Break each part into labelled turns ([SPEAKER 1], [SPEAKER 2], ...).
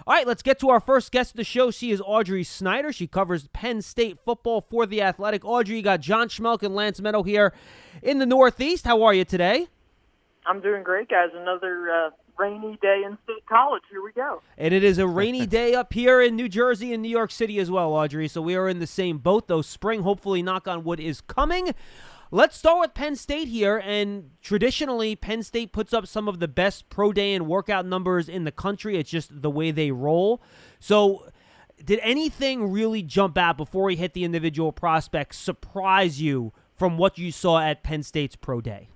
[SPEAKER 1] All right, let's get to our first guest of the show. She is Audrey Snyder. She covers Penn State football for The Athletic. Audrey, you got John Schmeelk and Lance Medow here in the Northeast. How are you today?
[SPEAKER 2] I'm doing great, guys. Another rainy day in State College. Here we go.
[SPEAKER 1] And it is a rainy day up here in New Jersey and New York City as well, Audrey. So we are in the same boat, though spring, hopefully, knock on wood, is coming. Let's start with Penn State here, and traditionally, Penn State puts up some of the best pro day and workout numbers in the country. It's just the way they roll. So did anything really jump out before we hit the individual prospects surprise you from what you saw at Penn State's pro day?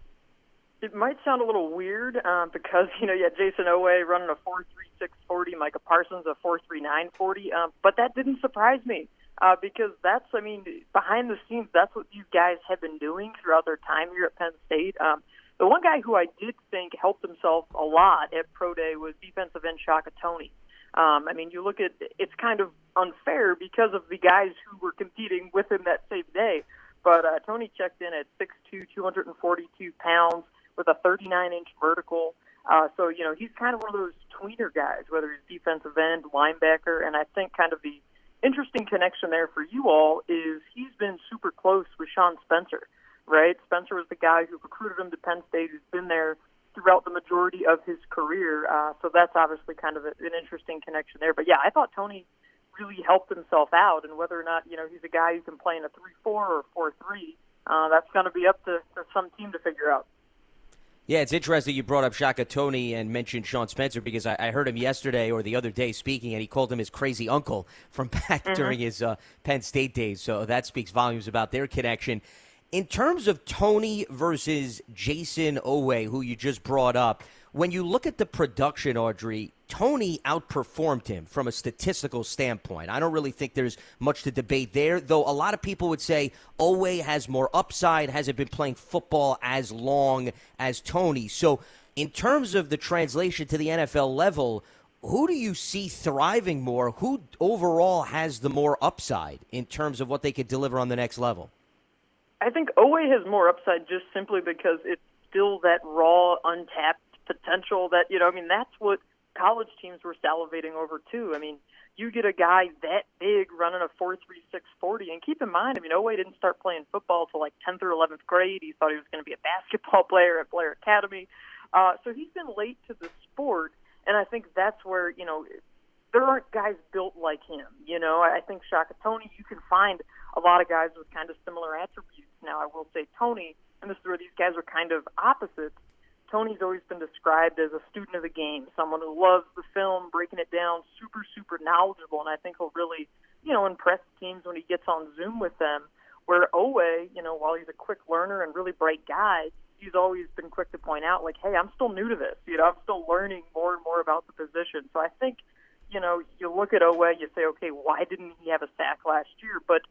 [SPEAKER 2] It might sound a little weird because, you had Jayson Oweh running a 4.3640, Micah Parsons a 4.3940, but that didn't surprise me. Because behind the scenes, that's what these guys have been doing throughout their time here at Penn State. The one guy who I did think helped himself a lot at Pro Day was defensive end Shaka Toney. You look at it's kind of unfair because of the guys who were competing with him that same day. But Toney checked in at 6'2", 242 pounds with a 39-inch vertical. So he's kind of one of those tweener guys, whether he's defensive end, linebacker, and I think kind of the interesting connection there for you all is he's been super close with Sean Spencer, right? Spencer was the guy who recruited him to Penn State, who's been there throughout the majority of his career. So that's obviously kind of an interesting connection there. But, yeah, I thought Toney really helped himself out, and whether or not, he's a guy who can play in a 3-4 or 4-3, that's going to be up to some team to figure out.
[SPEAKER 3] Yeah, it's interesting you brought up Shaka Toney and mentioned Sean Spencer because I heard him yesterday or the other day speaking, and he called him his crazy uncle from back during his Penn State days. So that speaks volumes about their connection. In terms of Toney versus Jayson Oweh, who you just brought up, when you look at the production, Audrey, Toney outperformed him from a statistical standpoint. I don't really think there's much to debate there, though a lot of people would say Oweh has more upside, hasn't been playing football as long as Toney. So in terms of the translation to the NFL level, who do you see thriving more? Who overall has the more upside in terms of what they could deliver on the next level?
[SPEAKER 2] I think Oweh has more upside just simply because it's still that raw, untapped potential that, that's what college teams were salivating over too. You get a guy that big running a 4.3640, and keep in mind, Oweh didn't start playing football till like 10th or 11th grade. He thought he was going to be a basketball player at Blair Academy. So he's been late to the sport, and I think that's where, there aren't guys built like him. I think Shaka Toney, you can find a lot of guys with kind of similar attributes. Now, I will say Toney, and this is where these guys are kind of opposites, Toney's always been described as a student of the game, someone who loves the film, breaking it down, super, super knowledgeable, and I think he'll really, impress teams when he gets on Zoom with them, where Oweh, while he's a quick learner and really bright guy, he's always been quick to point out, like, hey, I'm still new to this, I'm still learning more and more about the position. So I think, you look at Oweh, you say, okay, why didn't he have a sack last year? But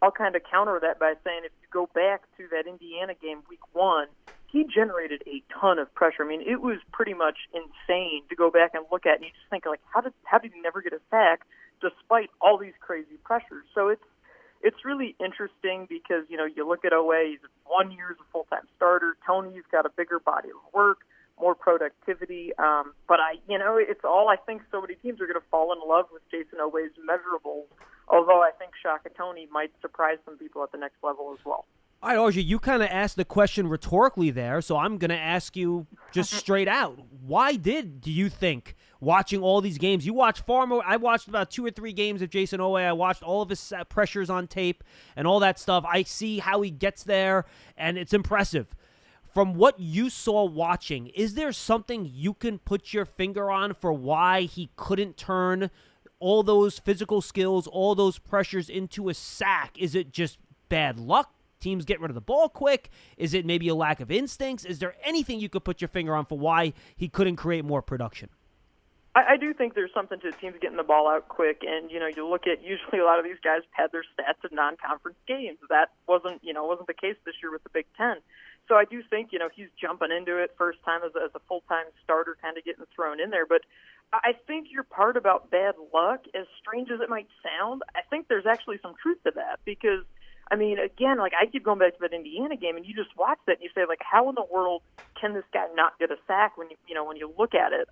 [SPEAKER 2] I'll kind of counter that by saying if you go back to that Indiana game, week 1, he generated a ton of pressure. It was pretty much insane to go back and look at, and you just think, like, how did he never get a sack despite all these crazy pressures? So it's really interesting because, you look at Oweh, he's 1 year as a full-time starter. Toney's got a bigger body of work, more productivity. But it's all, I think so many teams are going to fall in love with Jayson Oweh's measurables, although I think Shaka Toney might surprise some people at the next level as well.
[SPEAKER 1] All right, Audrey, you kind of asked the question rhetorically there, so I'm going to ask you just straight out. Why do you think, watching all these games, you watch far more, I watched about 2 or 3 games of Jayson Oweh, I watched all of his pressures on tape and all that stuff. I see how he gets there, and it's impressive. From what you saw watching, is there something you can put your finger on for why he couldn't turn all those physical skills, all those pressures into a sack? Is it just bad luck? Teams get rid of the ball quick? Is it maybe a lack of instincts? Is there anything you could put your finger on for why he couldn't create more production?
[SPEAKER 2] I do think there's something to teams getting the ball out quick, and you look at usually a lot of these guys pad their stats in non-conference games. That wasn't the case this year with the Big Ten. So I do think he's jumping into it first time as a full-time starter, kind of getting thrown in there. But I think your part about bad luck, as strange as it might sound, I think there's actually some truth to that because. Again, I keep going back to that Indiana game, and you just watch that, and you say, how in the world can this guy not get a sack when you look at it?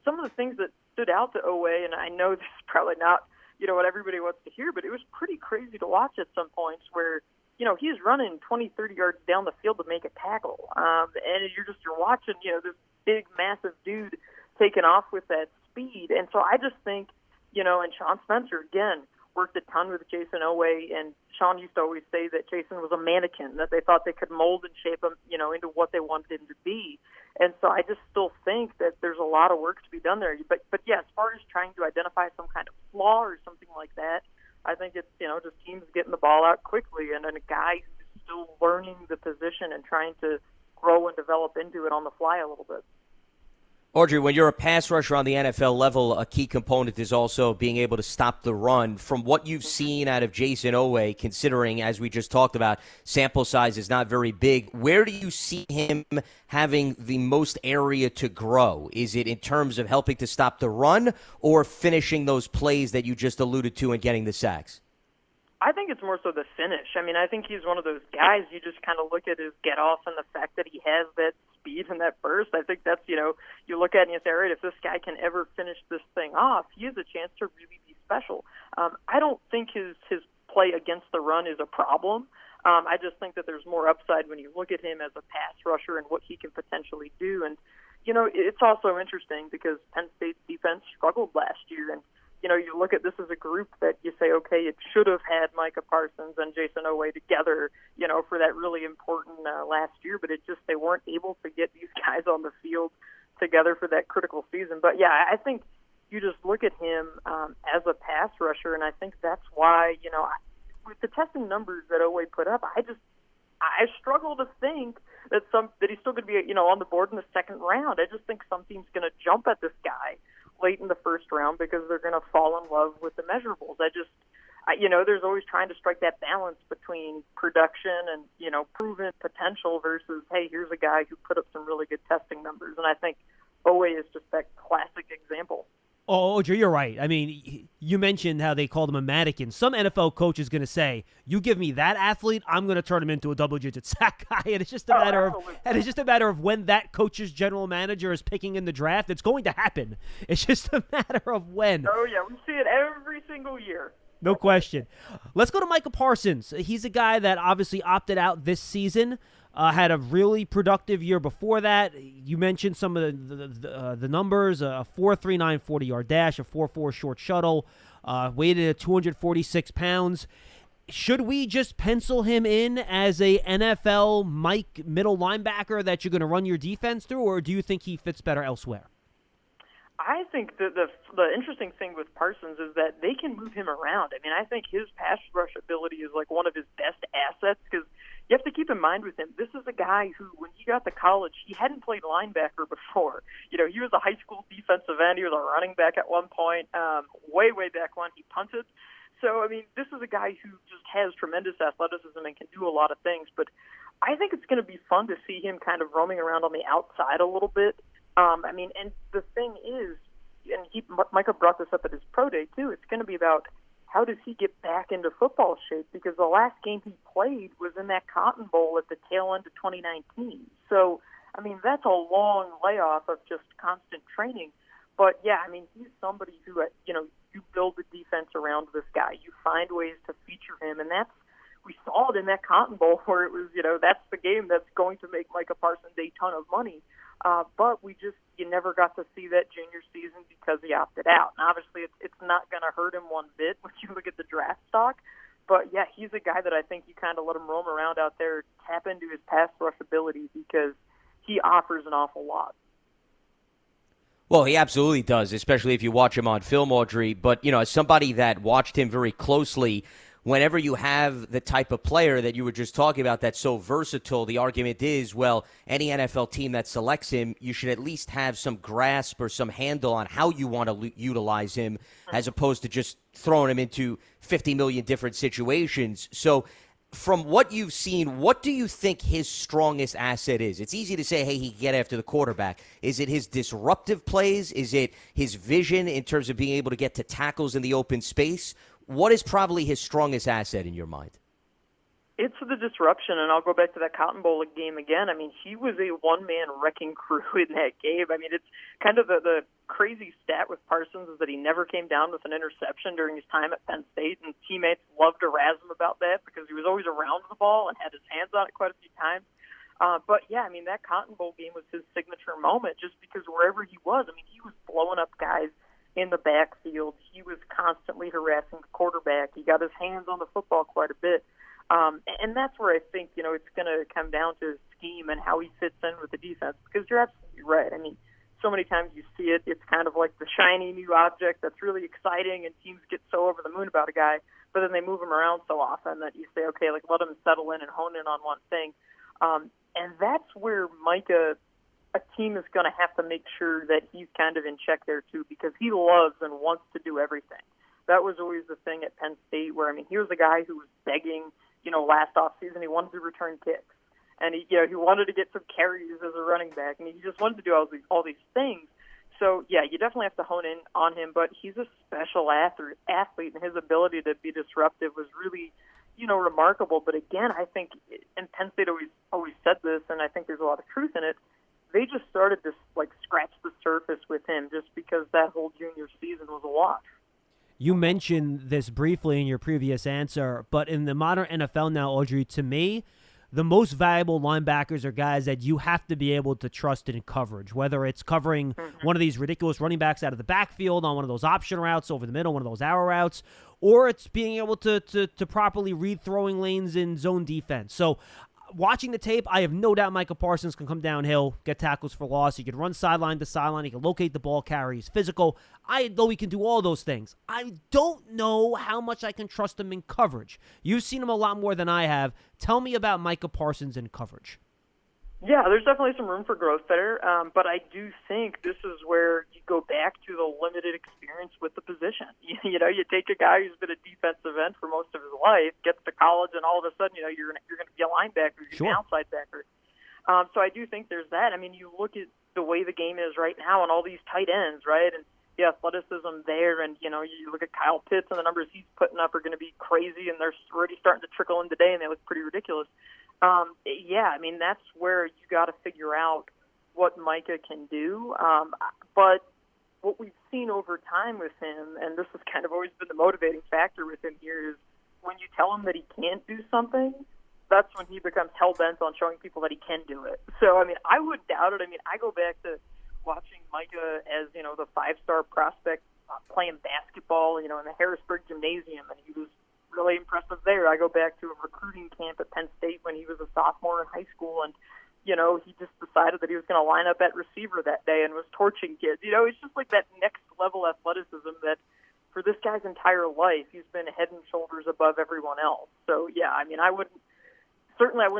[SPEAKER 2] Some of the things that stood out to Oweh, and I know this is probably not, what everybody wants to hear, but it was pretty crazy to watch at some points where, he's running 20, 30 yards down the field to make a tackle. And you're watching, this big, massive dude taking off with that speed. And so I just think, and Sean Spencer, again, worked a ton with Jayson Oweh, and Sean used to always say that Jayson was a mannequin, that they thought they could mold and shape him, into what they wanted him to be. And so I just still think that there's a lot of work to be done there. But yeah, as far as trying to identify some kind of flaw or something like that, I think it's, just teams getting the ball out quickly, and then a guy who's still learning the position and trying to grow and develop into it on the fly a little bit.
[SPEAKER 3] Audrey, when you're a pass rusher on the NFL level, a key component is also being able to stop the run. From what you've seen out of Jayson Oweh, considering, as we just talked about, sample size is not very big, where do you see him having the most area to grow? Is it in terms of helping to stop the run or finishing those plays that you just alluded to and getting the sacks?
[SPEAKER 2] I think it's more so the finish. I mean, I think he's one of those guys you just kind of look at his get-off and the fact that he has that speed and that burst. I think that's, you look at it and you say, all right, if this guy can ever finish this thing off, he has a chance to really be special. I don't think his play against the run is a problem. I just think that there's more upside when you look at him as a pass rusher and what he can potentially do. And, it's also interesting because Penn State's defense struggled last year, and you look at this as a group that you say, okay, it should have had Micah Parsons and Jayson Oweh together, for that really important last year, but they weren't able to get these guys on the field together for that critical season. But yeah, I think you just look at him as a pass rusher, and I think that's why, with the testing numbers that Oweh put up, I struggle to think that he's still going to be, on the board in the second round. I just think some team's going to jump at this guy late in the first round because they're going to fall in love with the measurables. There's always trying to strike that balance between production and, proven potential versus, hey, here's a guy who put up some really good testing numbers. And I think Oweh is just that classic example.
[SPEAKER 1] Oh, Audrey, you're right. I mean, you mentioned how they called him a mannequin. Some NFL coach is going to say, "You give me that athlete, I'm going to turn him into a double-digit sack guy." And it's just a matter of when that coach's general manager is picking in the draft. It's going to happen. It's just a matter of when.
[SPEAKER 2] Oh yeah, we see it every single year.
[SPEAKER 1] No question. Let's go to Micah Parsons. He's a guy that obviously opted out this season. Had a really productive year before that. You mentioned some of the numbers, a 4.39 40-yard dash, a 4.4 short shuttle, weighed at 246 pounds. Should we just pencil him in as a NFL Mike middle linebacker that you're going to run your defense through, or do you think he fits better elsewhere?
[SPEAKER 2] I think the interesting thing with Parsons is that they can move him around. I mean, I think his pass rush ability is like one of his best assets because you have to keep in mind with him, this is a guy who, when he got to college, he hadn't played linebacker before. He was a high school defensive end. He was a running back at one point, way back when he punted. So, I mean, this is a guy who just has tremendous athleticism and can do a lot of things. But I think it's going to be fun to see him kind of roaming around on the outside a little bit. And the thing is, and Micah brought this up at his pro day too, it's going to be about how does he get back into football shape? Because the last game he played was in that Cotton Bowl at the tail end of 2019. So, I mean, that's a long layoff of just constant training. But, yeah, I mean, he's somebody who, you build the defense around this guy. You find ways to feature him, and we saw it in that Cotton Bowl where it was, that's the game that's going to make Micah Parsons a ton of money. But you never got to see that junior season because he opted out. And obviously, it's not going to hurt him one bit when you look at the draft stock. But, yeah, he's a guy that I think you kind of let him roam around out there, tap into his pass rush ability because he offers an awful lot.
[SPEAKER 3] Well, he absolutely does, especially if you watch him on film, Audrey. But, as somebody that watched him very closely, whenever you have the type of player that you were just talking about that's so versatile, the argument is, well, any NFL team that selects him, you should at least have some grasp or some handle on how you want to utilize him as opposed to just throwing him into 50 million different situations. So from what you've seen, what do you think his strongest asset is? It's easy to say, hey, he can get after the quarterback. Is it his disruptive plays? Is it his vision in terms of being able to get to tackles in the open space? What is probably his strongest asset in your mind?
[SPEAKER 2] It's the disruption, and I'll go back to that Cotton Bowl game again. I mean, he was a one-man wrecking crew in that game. I mean, it's kind of the crazy stat with Parsons is that he never came down with an interception during his time at Penn State, and teammates loved to razz him about that because he was always around the ball and had his hands on it quite a few times. But, yeah, I mean, that Cotton Bowl game was his signature moment just because wherever he was, I mean, he was blowing up guys in the backfield. He was constantly harassing the quarterback. He got his hands on the football quite a bit. And that's where I think, it's going to come down to his scheme and how he fits in with the defense, because you're absolutely right. I mean, so many times you see it, it's kind of like the shiny new object that's really exciting, and teams get so over the moon about a guy, but then they move him around so often that you say, okay, like, let him settle in and hone in on one thing. And that's where Micah, a team is going to have to make sure that he's kind of in check there too, because he loves and wants to do everything. That was always the thing at Penn State where, I mean, he was a guy who was begging, last offseason he wanted to return kicks. And he wanted to get some carries as a running back. I mean, he just wanted to do all these things. So, yeah, you definitely have to hone in on him. But he's a special athlete, and his ability to be disruptive was really, remarkable. But again, I think, and Penn State always said this, and I think there's a lot of truth in it, they just started to, scratch the surface with him just because that whole junior season was a wash.
[SPEAKER 1] You mentioned this briefly in your previous answer, but in the modern NFL now, Audrey, to me, the most valuable linebackers are guys that you have to be able to trust in coverage, whether it's covering one of these ridiculous running backs out of the backfield on one of those option routes over the middle, one of those arrow routes, or it's being able to properly read throwing lanes in zone defense. So watching the tape, I have no doubt Micah Parsons can come downhill, get tackles for loss. He can run sideline to sideline. He can locate the ball carry. He's physical. I know he can do all those things. I don't know how much I can trust him in coverage. You've seen him a lot more than I have. Tell me about Micah Parsons in coverage.
[SPEAKER 2] Yeah, there's definitely some room for growth there, but I do think this is where you go back to the limited experience with the position. You take a guy who's been a defensive end for most of his life, gets to college, and all of a sudden, you're going to be a linebacker, you're going to be an outside backer. So I do think there's that. I mean, you look at the way the game is right now and all these tight ends, right, and the athleticism there, and, you look at Kyle Pitts and the numbers he's putting up are going to be crazy, and they're already starting to trickle in today, and they look pretty ridiculous. Yeah, I mean, that's where you got to figure out what Micah can do. But what we've seen over time with him, and this has kind of always been the motivating factor with him here, is when you tell him that he can't do something, that's when he becomes hell-bent on showing people that he can do it. So, I mean, I wouldn't doubt it. I mean, I go back to watching Micah as, the five-star prospect playing basketball, in the Harrisburg Gymnasium, and he was really impressive there. I go back to a recruiting camp at Penn State when he was a sophomore in high school, and, he just decided that he was going to line up at receiver that day and was torching kids. It's just like that next level athleticism that for this guy's entire life, he's been head and shoulders above everyone else. So, yeah, I mean, I wouldn't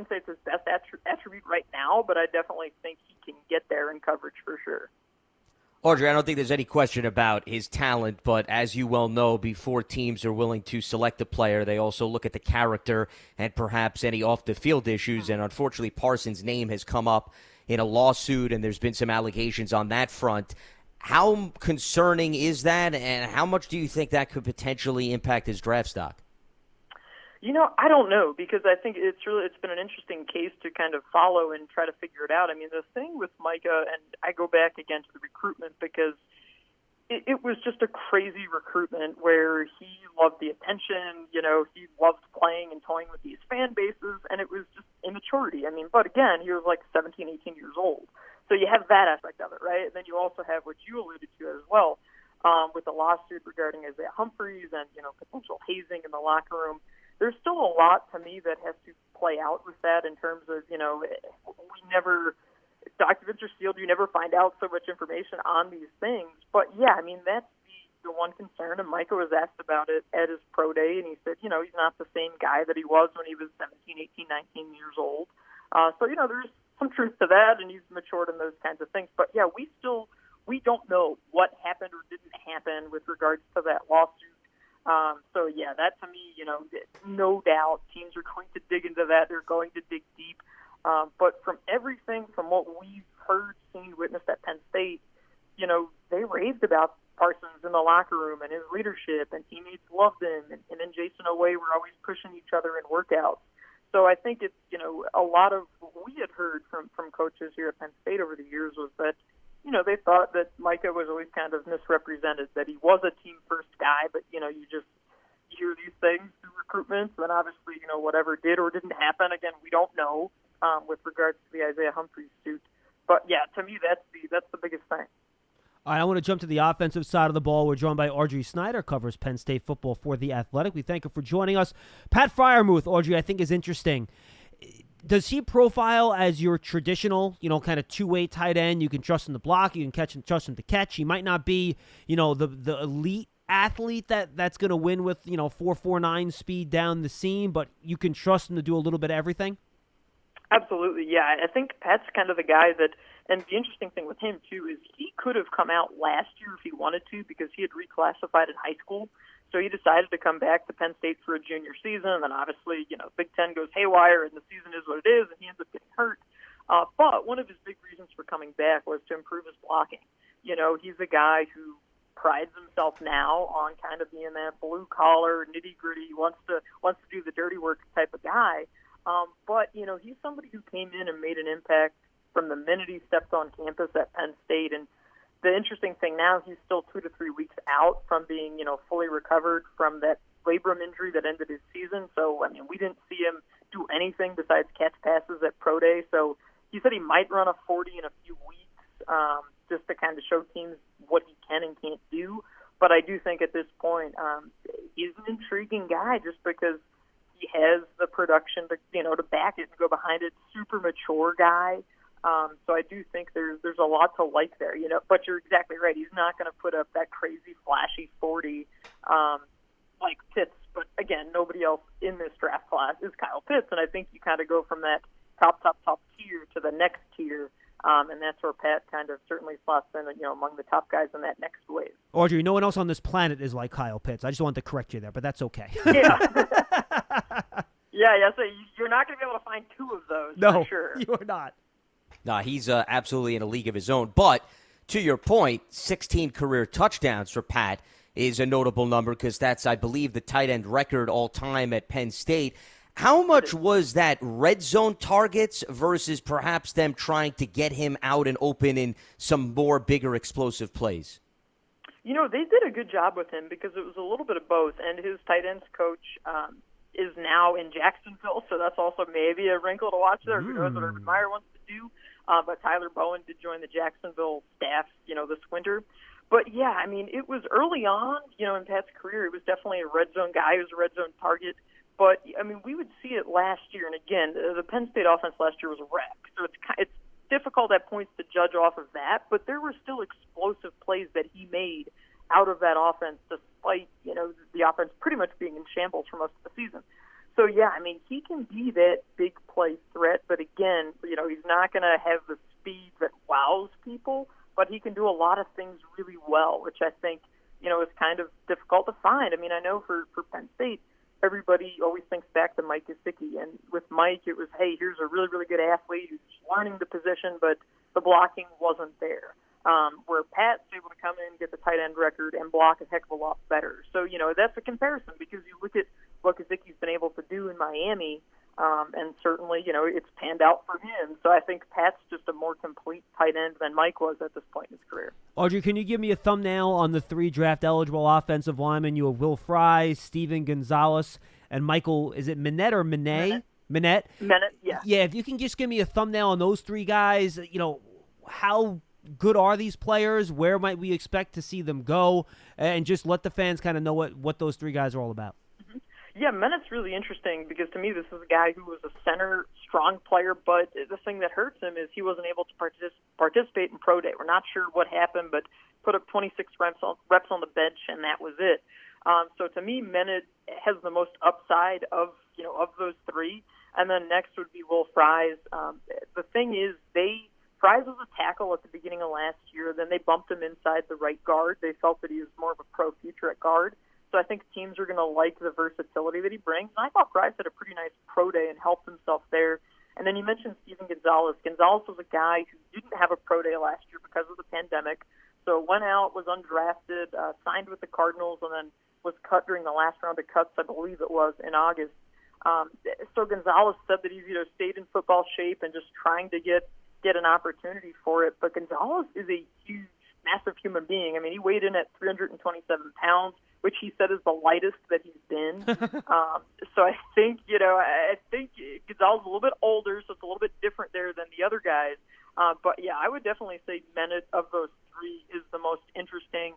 [SPEAKER 2] say it's his best attribute right now, but I definitely think he can get there in coverage for sure.
[SPEAKER 3] Audrey, I don't think there's any question about his talent, but as you well know, before teams are willing to select a player, they also look at the character and perhaps any off-the-field issues, and unfortunately Parsons' name has come up in a lawsuit, and there's been some allegations on that front. How concerning is that, and how much do you think that could potentially impact his draft stock?
[SPEAKER 2] I don't know, because I think it's been an interesting case to kind of follow and try to figure it out. I mean, the thing with Micah, and I go back again to the recruitment because it was just a crazy recruitment where he loved the attention, he loved playing and toying with these fan bases, and it was just immaturity. I mean, but again, he was like 17, 18 years old. So you have that aspect of it, right? And then you also have what you alluded to as well, with the lawsuit regarding Isaiah Humphries and, potential hazing in the locker room. There's still a lot to me that has to play out with that in terms of, documents are sealed. You never find out so much information on these things. But, yeah, I mean, that's the one concern. And Micah was asked about it at his pro day, and he said, he's not the same guy that he was when he was 17, 18, 19 years old. So, there's some truth to that, and he's matured in those kinds of things. But, yeah, we don't know what happened or didn't happen with regards to that lawsuit. So, yeah, that to me, no doubt teams are going to dig into that. They're going to dig deep. But from everything from what we've heard, seen, witnessed at Penn State, they raved about Parsons in the locker room and his leadership, and teammates loved him. And then Jayson Oweh were always pushing each other in workouts. So I think it's, a lot of what we had heard from coaches here at Penn State over the years was that, they thought that Micah was always kind of misrepresented, that he was a team-first guy, but, you just hear these things through recruitments, and obviously, whatever did or didn't happen, again, we don't know with regards to the Isaiah Humphries suit. But, yeah, to me, that's the biggest thing.
[SPEAKER 1] All right, I want to jump to the offensive side of the ball. We're joined by Audrey Snyder, covers Penn State football for The Athletic. We thank her for joining us. Pat Freiermuth, Audrey, I think is interesting. Does he profile as your traditional, kind of two-way tight end? You can trust him to block, you can trust him to catch. He might not be, the elite athlete that's going to win with, 4.49 speed down the seam, but you can trust him to do a little bit of everything?
[SPEAKER 2] Absolutely, yeah. I think Pat's kind of the guy that, and the interesting thing with him, too, is he could have come out last year if he wanted to because he had reclassified in high school. So he decided to come back to Penn State for a junior season, and then obviously, Big Ten goes haywire, and the season is what it is, and he ends up getting hurt. But one of his big reasons for coming back was to improve his blocking. He's a guy who prides himself now on kind of being that blue-collar, nitty-gritty, wants to do the dirty work type of guy. But, he's somebody who came in and made an impact from the minute he stepped on campus at Penn State. And the interesting thing now, he's still 2 to 3 weeks out from being, fully recovered from that labrum injury that ended his season. So, we didn't see him do anything besides catch passes at Pro Day. So he said he might run a 40 in a few weeks just to kind of show teams what he can and can't do. But I do think at this point, he's an intriguing guy just because he has the production to, to back it and go behind it. Super mature guy. So I do think there's a lot to like there, but you're exactly right. He's not going to put up that crazy, flashy 40 like Pitts. But again, nobody else in this draft class is Kyle Pitts. And I think you kind of go from that top tier to the next tier. And that's where Pat kind of certainly slots in, among the top guys in that next wave.
[SPEAKER 1] Audrey, no one else on this planet is like Kyle Pitts. I just wanted to correct you there, but that's okay.
[SPEAKER 2] Yeah. Yeah. So you're not going to be able to find two of those.
[SPEAKER 1] No,
[SPEAKER 2] for sure.
[SPEAKER 1] You are not.
[SPEAKER 3] No, he's absolutely in a league of his own. But to your point, 16 career touchdowns for Pat is a notable number because that's, I believe, the tight end record all time at Penn State. How much was that red zone targets versus perhaps them trying to get him out and open in some more bigger explosive plays?
[SPEAKER 2] They did a good job with him because it was a little bit of both. And his tight ends coach is now in Jacksonville, so that's also maybe a wrinkle to watch there. Who knows what Urban Meyer wants to do. But Tyler Bowen did join the Jacksonville staff, this winter. But, yeah, it was early on, in Pat's career, it was definitely a red zone guy. He was a red zone target. But, we would see it last year. And, again, the Penn State offense last year was a wreck. So it's difficult at points to judge off of that. But there were still explosive plays that he made out of that offense despite, the offense pretty much being in shambles for most of the season. So, yeah, he can be that big play threat. But, again, he's not going to have the speed that wows people. But he can do a lot of things really well, which I think, is kind of difficult to find. I know for Penn State, everybody always thinks back to Mike Gesicki. And with Mike, it was, hey, here's a really, really good athlete who's learning the position, but the blocking wasn't there. Where Pat's able to come in, get the tight end record, and block a heck of a lot better. So, that's a comparison because you look at what Gesicki's been able to do in Miami, and certainly, it's panned out for him. So I think Pat's just a more complete tight end than Mike was at this point in his career.
[SPEAKER 1] Audrey, can you give me a thumbnail on the 3 draft-eligible offensive linemen? You have Will Fry, Steven Gonzalez, and Michael, is it Minette or Minette? Minette, yeah. Yeah, if you can just give me a thumbnail on those 3 guys, how good are these players? Where might we expect to see them go? And just let the fans kind of know what those 3 guys are all about.
[SPEAKER 2] Yeah, Minette's really interesting because to me this is a guy who was a center, strong player, but the thing that hurts him is he wasn't able to participate in Pro Day. We're not sure what happened, but put up 26 reps on the bench, and that was it. So to me, Minette has the most upside of those 3, and then next would be Will Fries. The thing is, Fries was a tackle at the beginning of last year. Then they bumped him inside the right guard. They felt that he was more of a pro future at guard. So I think teams are going to like the versatility that he brings. And I thought Fries had a pretty nice pro day and helped himself there. And then you mentioned Steven Gonzalez. Gonzalez was a guy who didn't have a pro day last year because of the pandemic. So went out, was undrafted, signed with the Cardinals, and then was cut during the last round of cuts, I believe it was, in August. So Gonzalez said that he's stayed in football shape and just trying to get an opportunity for it. But Gonzalez is a huge, massive human being. I mean, he weighed in at 327 pounds, which he said is the lightest that he's been. So I think Gonzalez is a little bit older, so it's a little bit different there than the other guys. But yeah, I would definitely say Medow of those three is the most interesting.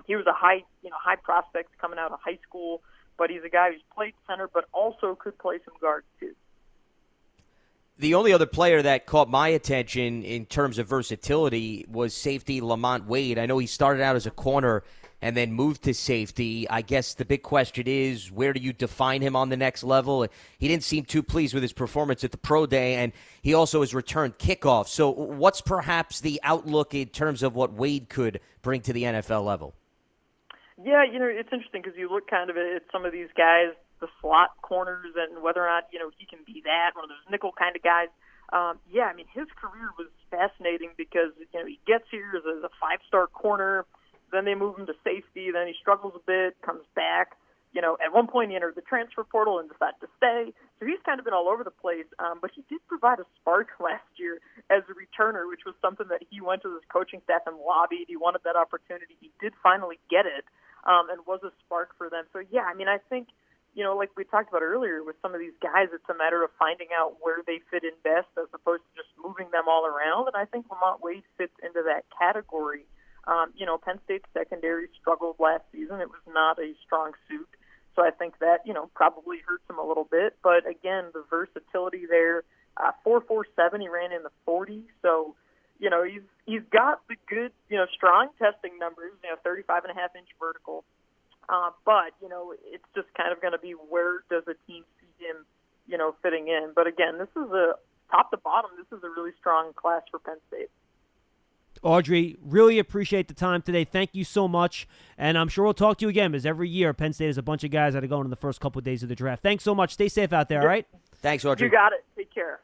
[SPEAKER 2] He was a high prospect coming out of high school, but he's a guy who's played center, but also could play some guard too.
[SPEAKER 3] The only other player that caught my attention in terms of versatility was safety Lamont Wade. I know he started out as a corner and then moved to safety. I guess the big question is, where do you define him on the next level? He didn't seem too pleased with his performance at the pro day, and he also has returned kickoff. So what's perhaps the outlook in terms of what Wade could bring to the NFL level?
[SPEAKER 2] Yeah, it's interesting because you look kind of at some of these guys, the slot corners, and whether or not, he can be that, one of those nickel kind of guys. Yeah, I mean, his career was fascinating because, he gets here as a five-star corner, then they move him to safety, then he struggles a bit, comes back. At one point he entered the transfer portal and decided to stay. So he's kind of been all over the place, but he did provide a spark last year as a returner, which was something that he went to his coaching staff and lobbied. He wanted that opportunity. He did finally get it, and was a spark for them. So, yeah, I mean, I think, like we talked about earlier with some of these guys, it's a matter of finding out where they fit in best as opposed to just moving them all around. And I think Lamont Wade fits into that category. Penn State's secondary struggled last season. It was not a strong suit. So I think that, probably hurts him a little bit. But, again, the versatility there, 4.47, he ran in the 40. So, he's got the good, strong testing numbers, 35.5-inch vertical. But, it's just kind of going to be where does a team see him, fitting in. But, again, this is top to bottom, this is a really strong class for Penn State.
[SPEAKER 1] Audrey, really appreciate the time today. Thank you so much. And I'm sure we'll talk to you again, because every year Penn State has a bunch of guys that are going in the first couple of days of the draft. Thanks so much. Stay safe out there, all right?
[SPEAKER 3] Thanks, Audrey.
[SPEAKER 2] You got it. Take care.